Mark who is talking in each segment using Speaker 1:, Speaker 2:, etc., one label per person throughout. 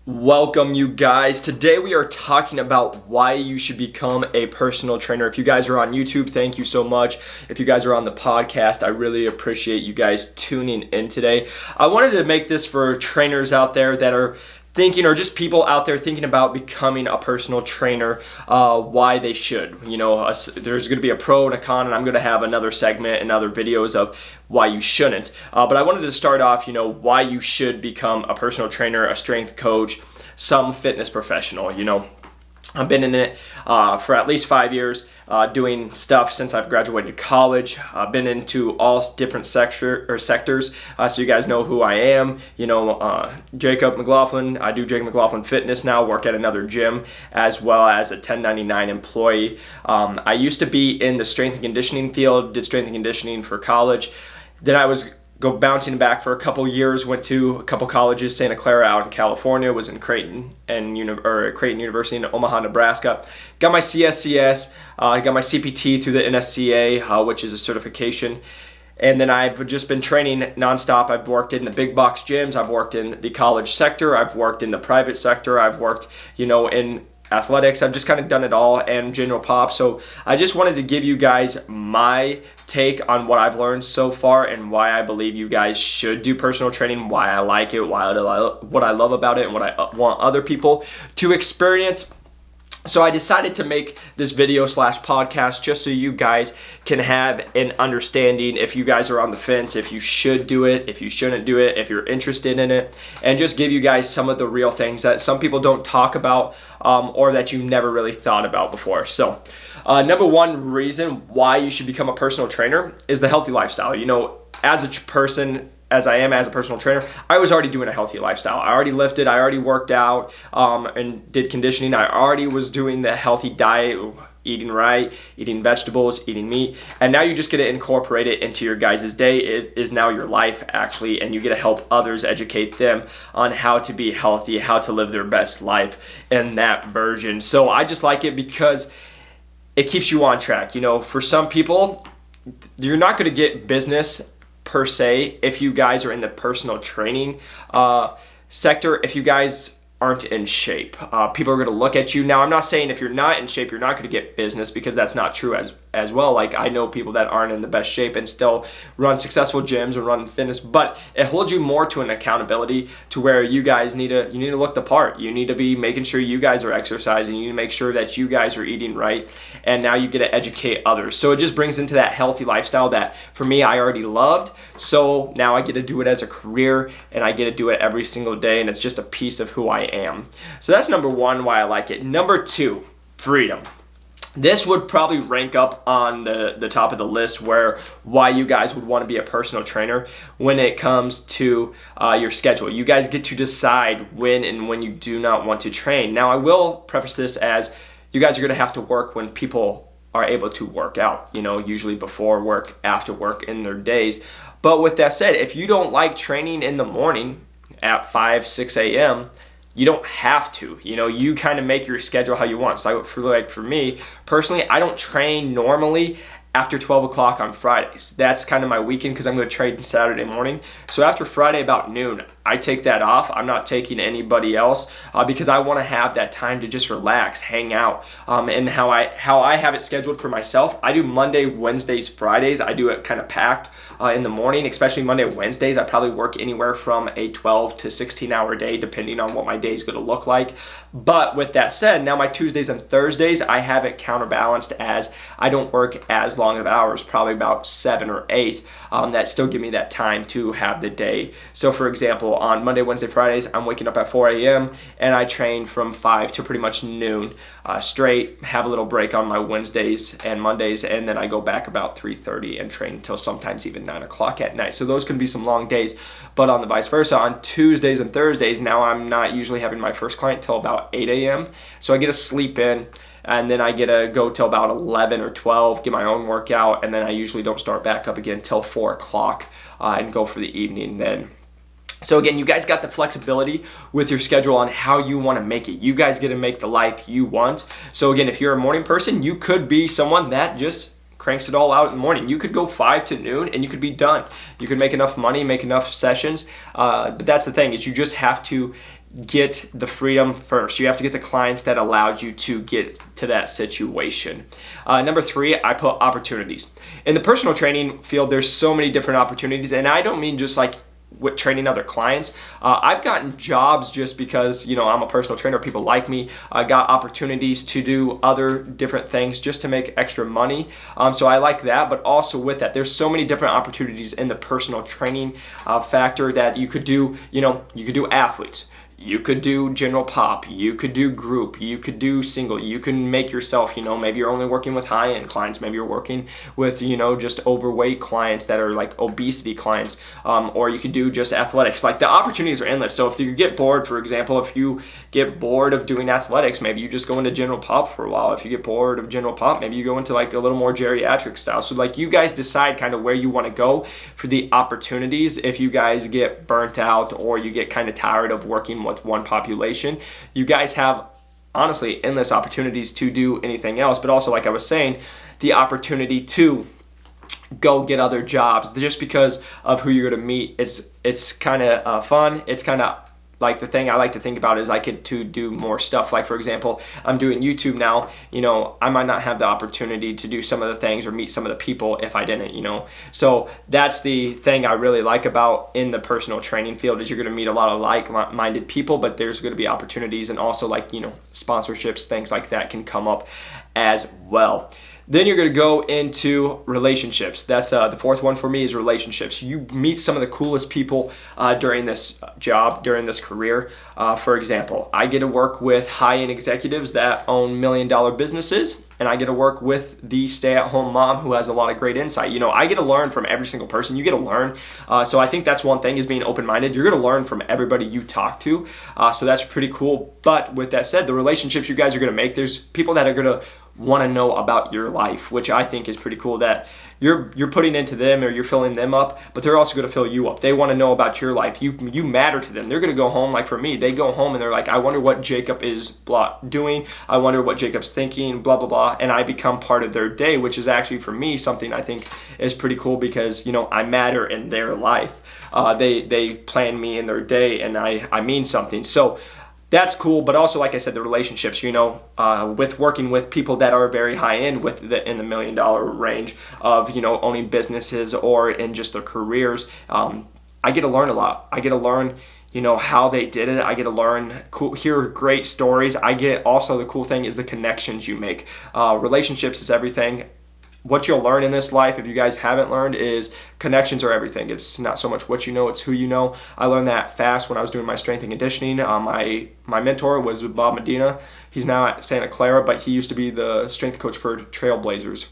Speaker 1: Welcome, you guys. Today we are talking about why you should become a personal trainer. If you guys are on YouTube, thank you so much. If you guys are on the podcast, I really appreciate you guys tuning in today. I wanted to make this for trainers out there that are thinking, or just people out there thinking about becoming a personal trainer, why they should. There's going to be a pro and a con, and I'm going to have another segment and other videos of why you shouldn't. But I wanted to start off, why you should become a personal trainer, a strength coach, some fitness professional. I've been in it for at least 5 years, doing stuff since I've graduated college. I've been into all different sectors, so you guys know who I am. Jacob McLaughlin. I do Jacob McLaughlin Fitness now, work at another gym, as well as a 1099 employee. I used to be in the strength and conditioning field, did strength and conditioning for college. Then I was bouncing back for a couple years, went to a couple colleges, Santa Clara out in California, was in Creighton University in Omaha, Nebraska. Got my CSCS, got my CPT through the NSCA, which is a certification. And then I've just been training nonstop. I've worked in the big box gyms, I've worked in the college sector, I've worked in the private sector, I've worked, in athletics. I've just kind of done it all, and general pop. So I just wanted to give you guys my take on what I've learned so far and why I believe you guys should do personal training, why I like it, what I love about it, and what I want other people to experience. So I decided to make this video / podcast just so you guys can have an understanding if you guys are on the fence, if you should do it, if you shouldn't do it, if you're interested in it, and just give you guys some of the real things that some people don't talk about, or that you never really thought about before. So number one reason why you should become a personal trainer is the healthy lifestyle. As a person, as I am as a personal trainer, I was already doing a healthy lifestyle. I already lifted, I already worked out, and did conditioning. I already was doing the healthy diet, eating right, eating vegetables, eating meat, and now you just get to incorporate it into your guys' day. It is now your life, actually, and you get to help others, educate them on how to be healthy, how to live their best life in that version. So I just like it because it keeps you on track. For some people, you're not going to get business per se if you guys are in the personal training sector, if you guys aren't in shape. People are going to look at you. Now, I'm not saying if you're not in shape, you're not going to get business, because that's not true as well. Like, I know people that aren't in the best shape and still run successful gyms and run fitness, but it holds you more to an accountability to where you guys need to look the part. You need to be making sure you guys are exercising. You need to make sure that you guys are eating right, and now you get to educate others. So it just brings into that healthy lifestyle that for me, I already loved. So now I get to do it as a career, and I get to do it every single day, and it's just a piece of who I am. So that's number one, why I like it. Number two, freedom. This would probably rank up on the top of the list why you guys would want to be a personal trainer when it comes to your schedule. You guys get to decide when and when you do not want to train. Now, I will preface this as you guys are going to have to work when people are able to work out, usually before work, after work, in their days. But with that said, if you don't like training in the morning at 5, 6 a.m., you don't have to. You kind of make your schedule how you want. So for me personally, I don't train normally after 12 o'clock on Fridays. That's kind of my weekend, because I'm going to train Saturday morning. So after Friday about noon, I take that off. I'm not taking anybody else, because I want to have that time to just relax, hang out. And how I have it scheduled for myself, I do Monday, Wednesdays, Fridays. I do it kind of packed in the morning, especially Monday, Wednesdays. I probably work anywhere from a 12 to 16 hour day, depending on what my day is going to look like. But with that said, now my Tuesdays and Thursdays, I have it counterbalanced as I don't work as long of hours, probably about 7 or 8, that still give me that time to have the day. So for example, on Monday, Wednesday, Fridays, I'm waking up at 4 a.m. and I train from 5 to pretty much noon straight, have a little break on my Wednesdays and Mondays, and then I go back about 3:30 and train until sometimes even 9 o'clock at night. So those can be some long days. But on the vice versa, on Tuesdays and Thursdays, now I'm not usually having my first client till about 8 a.m. So I get to sleep in, and then I get to go till about 11 or 12, get my own workout, and then I usually don't start back up again till 4 o'clock and go for the evening then. So again, you guys got the flexibility with your schedule on how you want to make it. You guys get to make the life you want. So again, if you're a morning person, you could be someone that just cranks it all out in the morning. You could go 5 to noon and you could be done. You could make enough money, make enough sessions. But that's the thing, is you just have to get the freedom first. You have to get the clients that allowed you to get to that situation. Number 3, I put opportunities. In the personal training field, there's so many different opportunities, and I don't mean just like with training other clients. I've gotten jobs just because, I'm a personal trainer, people like me. I got opportunities to do other different things just to make extra money. So I like that, but also with that, there's so many different opportunities in the personal training factor that you could do. You could do athletes. You could do general pop, you could do group, you could do single, you can make yourself, maybe you're only working with high-end clients, maybe you're working with, just overweight clients that are like obesity clients, or you could do just athletics. Like the opportunities are endless. So if you get bored, for example, if you get bored of doing athletics, maybe you just go into general pop for a while. If you get bored of general pop, maybe you go into like a little more geriatric style. So like you guys decide kind of where you want to go for the opportunities. If you guys get burnt out or you get kind of tired of working with one population, you guys have honestly endless opportunities to do anything else. But also, like I was saying, the opportunity to go get other jobs just because of who you're going to meet. It's kind of fun. It's kind of like the thing I like to think about is I get to do more stuff. Like for example, I'm doing YouTube now, I might not have the opportunity to do some of the things or meet some of the people if I didn't, So that's the thing I really like about in the personal training field is you're going to meet a lot of like-minded people, but there's going to be opportunities and also like, sponsorships, things like that can come up as well. Then you're going to go into relationships. That's the 4th one for me is relationships. You meet some of the coolest people during this job, during this career. For example, I get to work with high-end executives that own $1 million businesses, and I get to work with the stay-at-home mom who has a lot of great insight. I get to learn from every single person. You get to learn. So I think that's one thing is being open-minded. You're going to learn from everybody you talk to. So that's pretty cool. But with that said, the relationships you guys are going to make, there's people that are going to want to know about your life, which I think is pretty cool that you're putting into them or you're filling them up, but they're also going to fill you up. They want to know about your life. You matter to them. They're going to go home, like for me, they go home and they're like, I wonder what Jacob is doing. I wonder what Jacob's thinking, blah, blah, blah. And I become part of their day, which is actually for me something I think is pretty cool because, I matter in their life. They plan me in their day and I mean something. So that's cool, but also, like I said, the relationships, with working with people that are very high end in the $1 million range of, owning businesses or in just their careers, I get to learn a lot. I get to learn, how they did it. I get to learn, hear great stories. Also the cool thing is the connections you make. Relationships is everything. What you'll learn in this life, if you guys haven't learned, is connections are everything. It's not so much what you know, it's who you know. I learned that fast when I was doing my strength and conditioning. My mentor was Bob Medina. He's now at Santa Clara, but he used to be the strength coach for Trailblazers.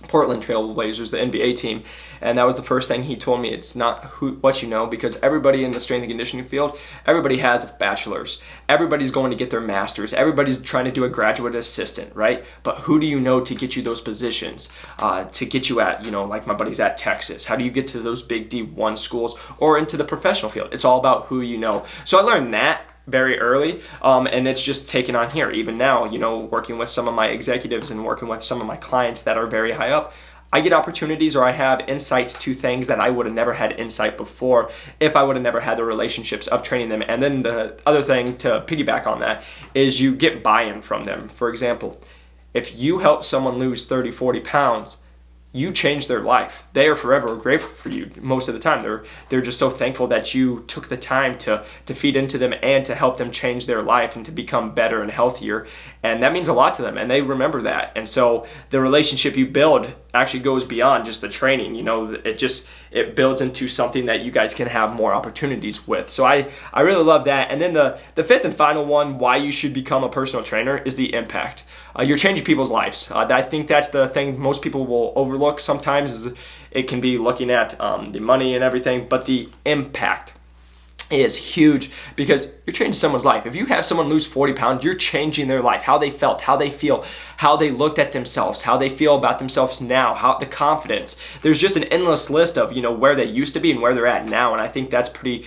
Speaker 1: Portland Trailblazers, the NBA team, and that was the first thing he told me. It's not what you know, because everybody in the strength and conditioning field, everybody has a bachelor's, everybody's going to get their master's, everybody's trying to do a graduate assistant, right? But who do you know to get you those positions, to get you at, like my buddies at Texas? How do you get to those big D1 schools or into the professional field? It's all about who you know. So I learned that very early, and it's just taken on here. Even now, working with some of my executives and working with some of my clients that are very high up, I get opportunities or I have insights to things that I would have never had insight before if I would have never had the relationships of training them. And then the other thing to piggyback on that is you get buy-in from them. For example, if you help someone lose 30, 40 pounds, you change their life. They are forever grateful for you most of the time. They're just so thankful that you took the time to feed into them and to help them change their life and to become better and healthier. And that means a lot to them, and they remember that. And so the relationship you build actually goes beyond just the training. It builds into something that you guys can have more opportunities with. So I really love that. And then the 5th and final one, why you should become a personal trainer, is the impact. You're changing people's lives. I think that's the thing most people will overlook sometimes, is it can be looking at the money and everything, but the impact is huge because you're changing someone's life. If you have someone lose 40 pounds, you're changing their life, how they felt, how they feel, how they looked at themselves, how they feel about themselves now, how the confidence. There's just an endless list of, where they used to be and where they're at now. And I think that's pretty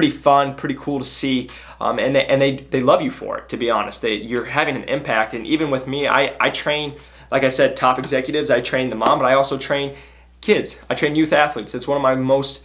Speaker 1: fun, pretty cool to see. And they love you for it, to be honest. You're having an impact. And even with me, I train, like I said, top executives. I train the mom, but I also train kids. I train youth athletes. It's one of my most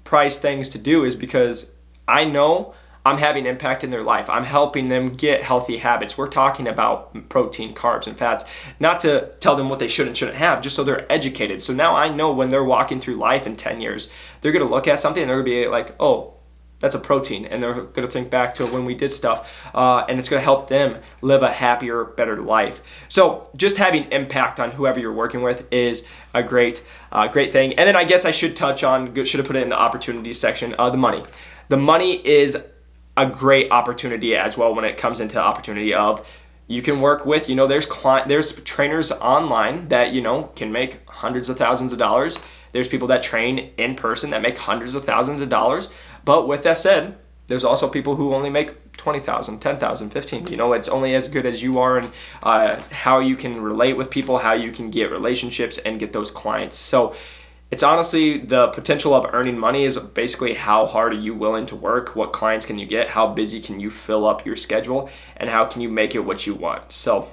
Speaker 1: prized things to do, is because I know I'm having impact in their life. I'm helping them get healthy habits. We're talking about protein, carbs, and fats, not to tell them what they should and shouldn't have, just so they're educated. So now I know when they're walking through life in 10 years, they're going to look at something and they're going to be like, oh, that's a protein. And they're going to think back to when we did stuff. And it's going to help them live a happier, better life. So just having impact on whoever you're working with is a great thing. And then I guess I should touch on, should have put it in the opportunities section, the money. The money is a great opportunity as well when it comes into opportunity of you can work with, there's trainers online that, can make hundreds of thousands of dollars. There's people that train in person that make hundreds of thousands of dollars. But with that said, there's also people who only make 20,000, 10,000, 15. It's only as good as you are and how you can relate with people, how you can get relationships and get those clients. So it's honestly, the potential of earning money is basically how hard are you willing to work, what clients can you get, how busy can you fill up your schedule, and how can you make it what you want. So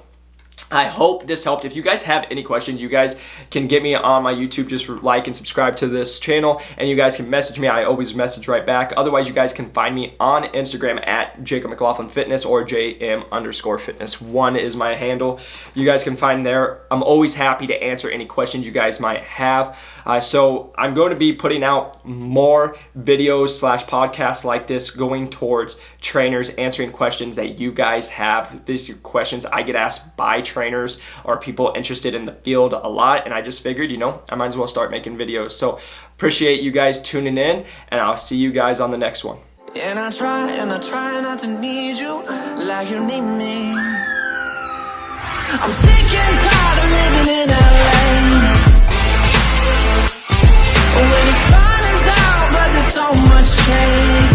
Speaker 1: I hope this helped. If you guys have any questions, you guys can get me on my YouTube. Just like and subscribe to this channel, and you guys can message me. I always message right back. Otherwise, you guys can find me on Instagram at Jacob McLaughlin Fitness or JM_fitness1 is my handle. You guys can find there. I'm always happy to answer any questions you guys might have. So I'm going to be putting out more videos / podcasts like this going towards trainers, answering questions that you guys have. These are questions I get asked by trainers or people interested in the field a lot, and I just figured, I might as well start making videos. So appreciate you guys tuning in, and I'll see you guys on the next one.
Speaker 2: And I try not to need you like you need me. I'm sick and tired of living in LA, where the sun is out but there's so much change.